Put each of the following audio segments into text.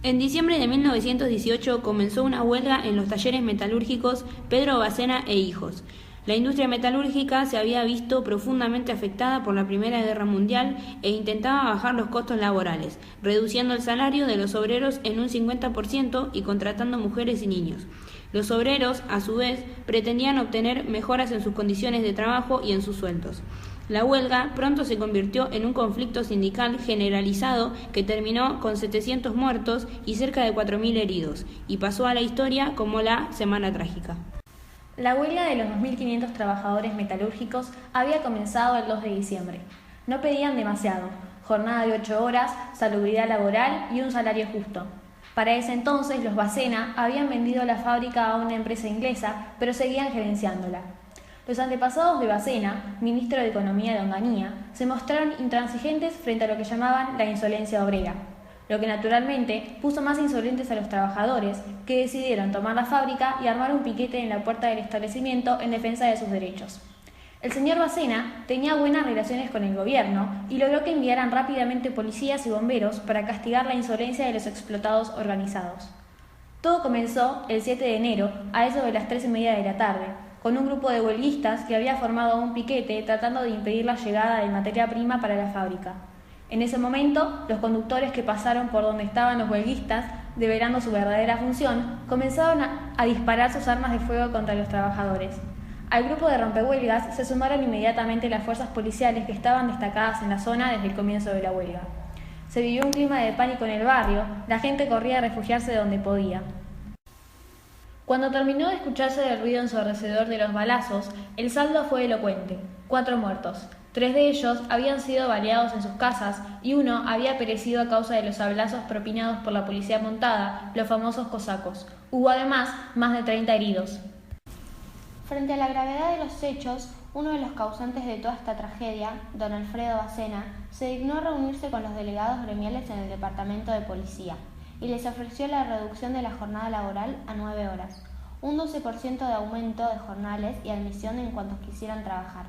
En diciembre de 1918 comenzó una huelga en los talleres metalúrgicos Pedro Bacena e Hijos. La industria metalúrgica se había visto profundamente afectada por la Primera Guerra Mundial e intentaba bajar los costos laborales, reduciendo el salario de los obreros en un 50% y contratando mujeres y niños. Los obreros, a su vez, pretendían obtener mejoras en sus condiciones de trabajo y en sus sueldos. La huelga pronto se convirtió en un conflicto sindical generalizado que terminó con 700 muertos y cerca de 4.000 heridos, y pasó a la historia como la Semana Trágica. La huelga de los 2.500 trabajadores metalúrgicos había comenzado el 2 de diciembre. No pedían demasiado: jornada de 8 horas, salubridad laboral y un salario justo. Para ese entonces, los Bacena habían vendido la fábrica a una empresa inglesa, pero seguían gerenciándola. Los antepasados de Bacena, ministro de Economía de Onganía, se mostraron intransigentes frente a lo que llamaban la insolencia obrera, lo que naturalmente puso más insolentes a los trabajadores, que decidieron tomar la fábrica y armar un piquete en la puerta del establecimiento en defensa de sus derechos. El señor Bacena tenía buenas relaciones con el gobierno y logró que enviaran rápidamente policías y bomberos para castigar la insolencia de los explotados organizados. Todo comenzó el 7 de enero, a eso de las 3:30 de la tarde, con un grupo de huelguistas que había formado un piquete tratando de impedir la llegada de materia prima para la fábrica. En ese momento, los conductores que pasaron por donde estaban los huelguistas, develando su verdadera función, comenzaron a disparar sus armas de fuego contra los trabajadores. Al grupo de rompehuelgas se sumaron inmediatamente las fuerzas policiales que estaban destacadas en la zona desde el comienzo de la huelga. Se vivió un clima de pánico en el barrio, la gente corría a refugiarse donde podía. Cuando terminó de escucharse el ruido ensordecedor de los balazos, el saldo fue elocuente: 4 muertos. 3 de ellos habían sido baleados en sus casas y uno había perecido a causa de los sablazos propinados por la policía montada, los famosos cosacos. Hubo además más de 30 heridos. Frente a la gravedad de los hechos, uno de los causantes de toda esta tragedia, don Alfredo Bacena, se dignó a reunirse con los delegados gremiales en el departamento de policía y les ofreció la reducción de la jornada laboral a 9 horas, un 12% de aumento de jornales y admisión en cuantos quisieran trabajar.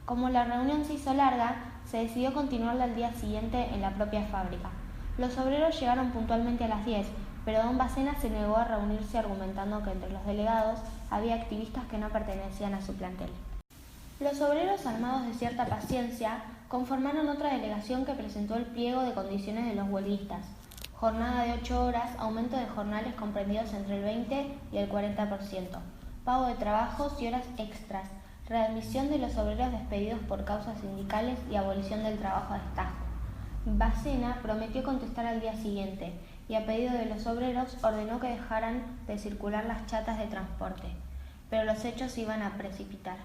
Como la reunión se hizo larga, se decidió continuarla al día siguiente en la propia fábrica. Los obreros llegaron puntualmente a las 10, pero don Bacena se negó a reunirse argumentando que entre los delegados había activistas que no pertenecían a su plantel. Los obreros, armados de cierta paciencia, conformaron otra delegación que presentó el pliego de condiciones de los huelguistas: jornada de 8 horas, aumento de jornales comprendidos entre el 20 y el 40%, pago de trabajos y horas extras, readmisión de los obreros despedidos por causas sindicales y abolición del trabajo a destajo. Bacena prometió contestar al día siguiente y, a pedido de los obreros, ordenó que dejaran de circular las chatas de transporte, pero los hechos se iban a precipitar.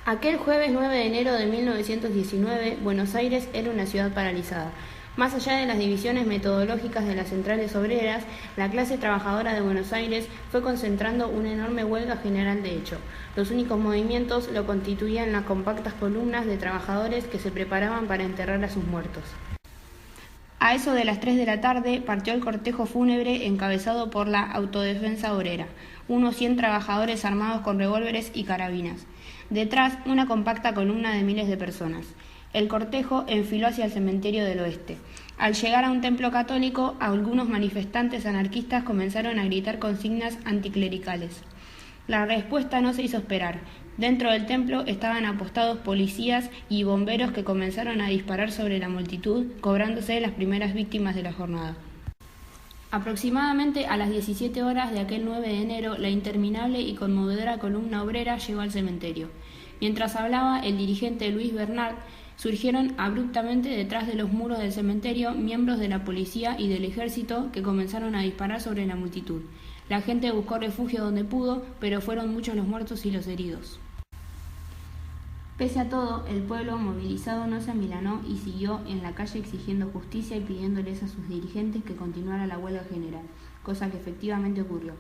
Aquel jueves 9 de enero de 1919, Buenos Aires era una ciudad paralizada. Más allá de las divisiones metodológicas de las centrales obreras, la clase trabajadora de Buenos Aires fue concentrando una enorme huelga general de hecho. Los únicos movimientos lo constituían las compactas columnas de trabajadores que se preparaban para enterrar a sus muertos. A eso de las 3 de la tarde partió el cortejo fúnebre encabezado por la Autodefensa Obrera, unos 100 trabajadores armados con revólveres y carabinas. Detrás, una compacta columna de miles de personas. El cortejo enfiló hacia el cementerio del oeste. Al llegar a un templo católico, algunos manifestantes anarquistas comenzaron a gritar consignas anticlericales. La respuesta no se hizo esperar. Dentro del templo estaban apostados policías y bomberos que comenzaron a disparar sobre la multitud, cobrándose las primeras víctimas de la jornada. Aproximadamente a las 17 horas de aquel 9 de enero, la interminable y conmovedora columna obrera llegó al cementerio. Mientras hablaba el dirigente Luis Bernard, surgieron abruptamente detrás de los muros del cementerio miembros de la policía y del ejército que comenzaron a disparar sobre la multitud. La gente buscó refugio donde pudo, pero fueron muchos los muertos y los heridos. Pese a todo, el pueblo movilizado no se amilanó y siguió en la calle exigiendo justicia y pidiéndoles a sus dirigentes que continuara la huelga general, cosa que efectivamente ocurrió.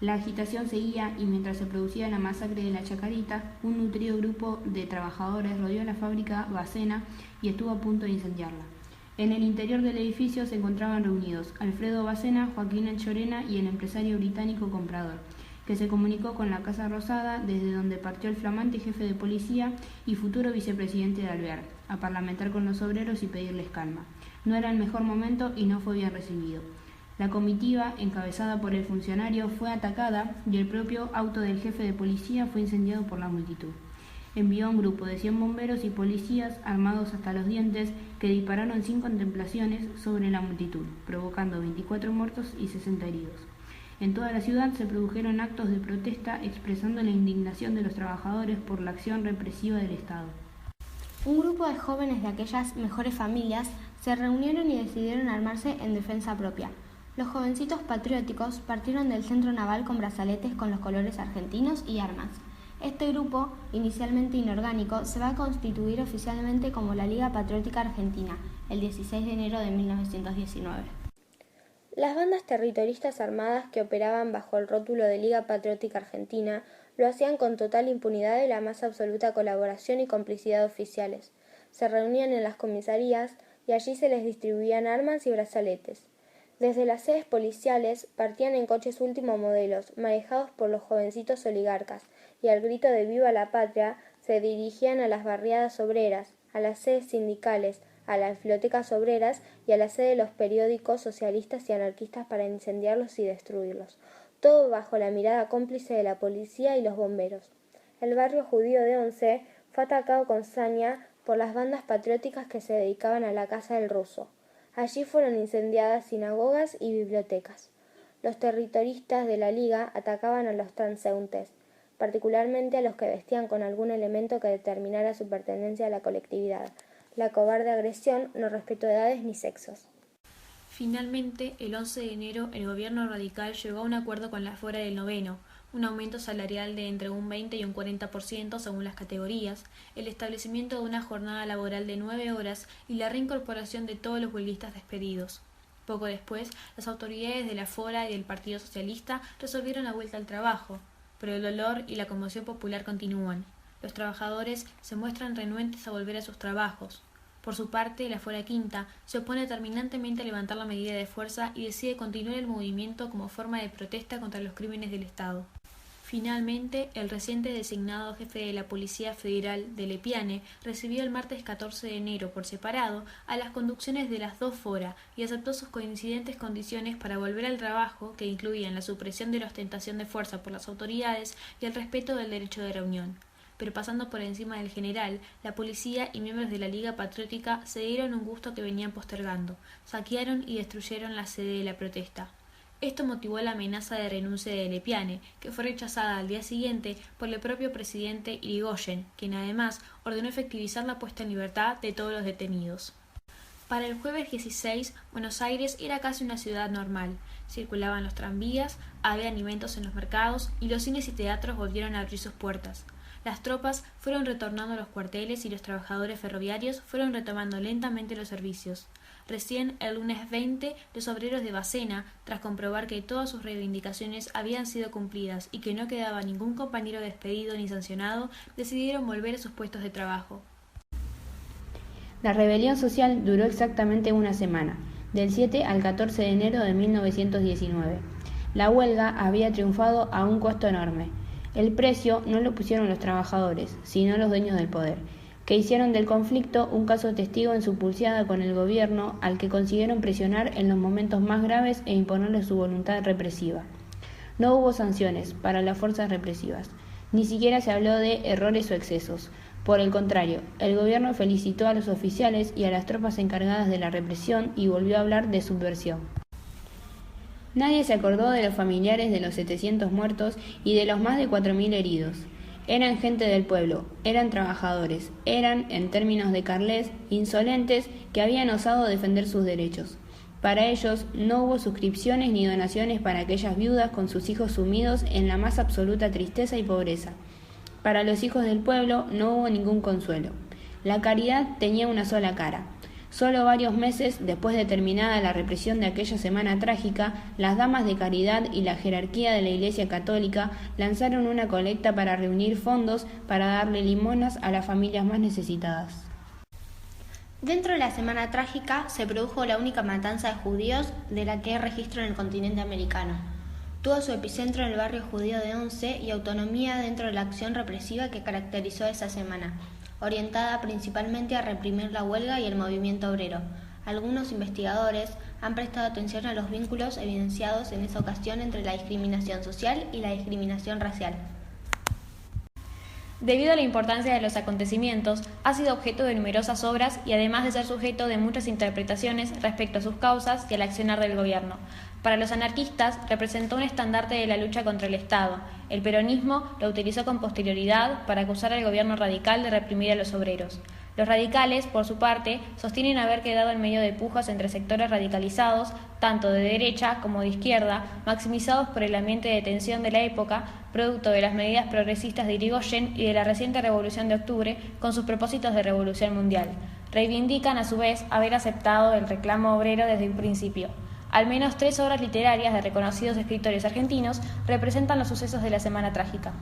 La agitación seguía y mientras se producía la masacre de la Chacarita, un nutrido grupo de trabajadores rodeó la fábrica Bacena y estuvo a punto de incendiarla. En el interior del edificio se encontraban reunidos Alfredo Bacena, Joaquín El Chorena y el empresario británico Comprador, que se comunicó con la Casa Rosada, desde donde partió el flamante jefe de policía y futuro vicepresidente de Alvear, a parlamentar con los obreros y pedirles calma. No era el mejor momento y no fue bien recibido. La comitiva, encabezada por el funcionario, fue atacada y el propio auto del jefe de policía fue incendiado por la multitud. Envió a un grupo de 100 bomberos y policías armados hasta los dientes que dispararon sin contemplaciones sobre la multitud, provocando 24 muertos y 60 heridos. En toda la ciudad se produjeron actos de protesta expresando la indignación de los trabajadores por la acción represiva del Estado. Un grupo de jóvenes de aquellas mejores familias se reunieron y decidieron armarse en defensa propia. Los jovencitos patrióticos partieron del centro naval con brazaletes con los colores argentinos y armas. Este grupo, inicialmente inorgánico, se va a constituir oficialmente como la Liga Patriótica Argentina, el 16 de enero de 1919. Las bandas terroristas armadas que operaban bajo el rótulo de Liga Patriótica Argentina lo hacían con total impunidad y la más absoluta colaboración y complicidad de oficiales. Se reunían en las comisarías y allí se les distribuían armas y brazaletes. Desde las sedes policiales partían en coches último modelos, manejados por los jovencitos oligarcas, y al grito de ¡Viva la Patria! Se dirigían a las barriadas obreras, a las sedes sindicales, a las bibliotecas obreras y a la sede de los periódicos socialistas y anarquistas para incendiarlos y destruirlos, todo bajo la mirada cómplice de la policía y los bomberos. El barrio judío de Once fue atacado con saña por las bandas patrióticas que se dedicaban a la caza del ruso. Allí fueron incendiadas sinagogas y bibliotecas. Los terroristas de la Liga atacaban a los transeúntes, particularmente a los que vestían con algún elemento que determinara su pertenencia a la colectividad. La cobarde agresión no respetó edades ni sexos. Finalmente, el 11 de enero, el gobierno radical llegó a un acuerdo con la Fora del Noveno, un aumento salarial de entre un 20 y un 40% según las categorías, el establecimiento de una jornada laboral de 9 horas y la reincorporación de todos los huelguistas despedidos. Poco después, las autoridades de la Fora y del Partido Socialista resolvieron la vuelta al trabajo, pero el dolor y la conmoción popular continúan. Los trabajadores se muestran renuentes a volver a sus trabajos. Por su parte, la Fora Quinta se opone terminantemente a levantar la medida de fuerza y decide continuar el movimiento como forma de protesta contra los crímenes del Estado. Finalmente, el reciente designado jefe de la Policía Federal de Lepiane recibió el martes 14 de enero por separado a las conducciones de las dos Fora y aceptó sus coincidentes condiciones para volver al trabajo, que incluían la supresión de la ostentación de fuerza por las autoridades y el respeto del derecho de reunión. Pero pasando por encima del general, la policía y miembros de la Liga Patriótica se dieron un gusto que venían postergando, saquearon y destruyeron la sede de la protesta. Esto motivó la amenaza de renuncia de Lepiane, que fue rechazada al día siguiente por el propio presidente Irigoyen, quien además ordenó efectivizar la puesta en libertad de todos los detenidos. Para el jueves 16, Buenos Aires era casi una ciudad normal. Circulaban los tranvías, había alimentos en los mercados y los cines y teatros volvieron a abrir sus puertas. Las tropas fueron retornando a los cuarteles y los trabajadores ferroviarios fueron retomando lentamente los servicios. Recién el lunes 20, los obreros de Bacena, tras comprobar que todas sus reivindicaciones habían sido cumplidas y que no quedaba ningún compañero despedido ni sancionado, decidieron volver a sus puestos de trabajo. La rebelión social duró exactamente una semana, del 7 al 14 de enero de 1919. La huelga había triunfado a un costo enorme. El precio no lo pusieron los trabajadores, sino los dueños del poder, que hicieron del conflicto un caso testigo en su pulseada con el gobierno, al que consiguieron presionar en los momentos más graves e imponerle su voluntad represiva. No hubo sanciones para las fuerzas represivas, ni siquiera se habló de errores o excesos. Por el contrario, el gobierno felicitó a los oficiales y a las tropas encargadas de la represión y volvió a hablar de subversión. Nadie se acordó de los familiares de los 700 muertos y de los más de 4.000 heridos. Eran gente del pueblo, eran trabajadores, eran, en términos de Carles, insolentes que habían osado defender sus derechos. Para ellos no hubo suscripciones ni donaciones para aquellas viudas con sus hijos sumidos en la más absoluta tristeza y pobreza. Para los hijos del pueblo no hubo ningún consuelo. La caridad tenía una sola cara. Solo varios meses después de terminada la represión de aquella semana trágica, las damas de caridad y la jerarquía de la Iglesia Católica lanzaron una colecta para reunir fondos para darle limonas a las familias más necesitadas. Dentro de la semana trágica se produjo la única matanza de judíos de la que hay registro en el continente americano. Tuvo su epicentro en el barrio judío de Once y autonomía dentro de la acción represiva que caracterizó esa semana, orientada principalmente a reprimir la huelga y el movimiento obrero. Algunos investigadores han prestado atención a los vínculos evidenciados en esa ocasión entre la discriminación social y la discriminación racial. Debido a la importancia de los acontecimientos, ha sido objeto de numerosas obras y además de ser sujeto de muchas interpretaciones respecto a sus causas y al accionar del gobierno. Para los anarquistas representó un estandarte de la lucha contra el Estado. El peronismo lo utilizó con posterioridad para acusar al gobierno radical de reprimir a los obreros. Los radicales, por su parte, sostienen haber quedado en medio de pujas entre sectores radicalizados, tanto de derecha como de izquierda, maximizados por el ambiente de tensión de la época, producto de las medidas progresistas de Irigoyen y de la reciente Revolución de Octubre, con sus propósitos de revolución mundial. Reivindican, a su vez, haber aceptado el reclamo obrero desde un principio. Al menos 3 obras literarias de reconocidos escritores argentinos representan los sucesos de la Semana Trágica.